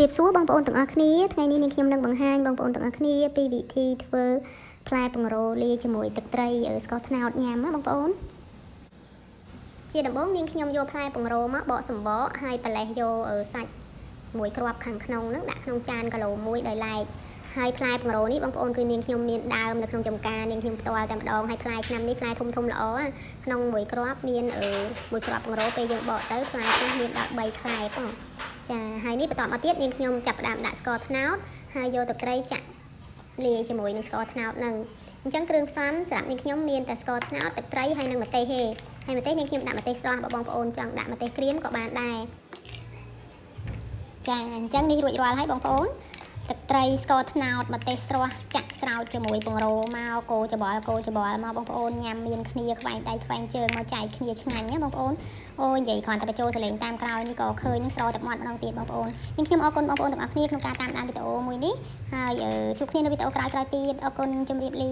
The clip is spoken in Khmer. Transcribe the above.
บសួរបងប្អូនទាំងអស់គ្នាថ្ងៃនេះនាងខ្ញុំនឹងបង្ហាញបងប្អូនទាំងអស់គ្នាពីវិធីធ្វើផ្លែពង្រោលាយជាមួយទឹកត្រីស្ករត្នោតញ៉ាំណាបងប្អូនជាដំបូងនាងខ្ញុំយកផ្លែពង្រោមកបកសំបកហើយប្រឡេះយកសាច់មួយគ្រាប់ខាងក្នុងហ្នឹងដាក់ក្នុងចានគីឡូ1ដោយឡែកហើយផ្លែពង្រោនេះបងប្អូនគឺនាងខ្ញុំមានដើមនៅក្នុងចំការនាងខ្ញុំផ្ទាល់តែម្ដងហើយផ្លែឆ្នាំនេះផ្លែធំធំល្អក្នុងមួយគ្រាប់មានមួយគ្រាប់ពង្រោពេលយើងបកទៅផ្លែខ្លះមានដល់3ខ្លែបងចាហើយនេះបន្តមកទៀតនាងខ្ញុំចាប់ផ្ដើមដាក់ស្ករត្នោតហើយយកទឹកត្រីចាក់លាយជាមួយនឹងស្ករត្នោតហ្នឹងអញ្ចឹងគ្រឿងផ្សំសម្រាប់នាងខ្ញុំមានតែស្ករត្នោតទឹកត្រីហើយនិងម្ទេសទេហើយម្ទេសនាងខ្ញុំដាក់ម្ទេសស្រស់បើបងប្អូនចង់ដាក់ម្ទេសក្រៀមក៏បានដែរចាអញ្ចឹងនេះរួចរាល់ហើយបងប្អូនទឹកត្រីស្ករត្នោតម្ទេសស្រស់ចាក់ស្រោចជាមួយពង្រោមកកូរច្បល់មកបងប្អូនញ៉ាំមានគ្នាខ្វែងដៃខ្វែងជើងមកចែកគ្នាឆ្ងាញ់ណាបងប្អូនអូនិយាយគ្រាន់តែបញ្ចូលសលេងតាមក្រោយនេះក៏ឃើញនឹងស្រទៅមាត់ម្ដងទៀតបងប្អូនខ្ញុំអរគុណបងប្អូនទាំងអស់គ្នាក្នុងការតាមដានវីដេអូមួយនេះហើយជួបគ្នានៅវីដេអូក្រោយៗទៀតអរគុណជម្រាបលា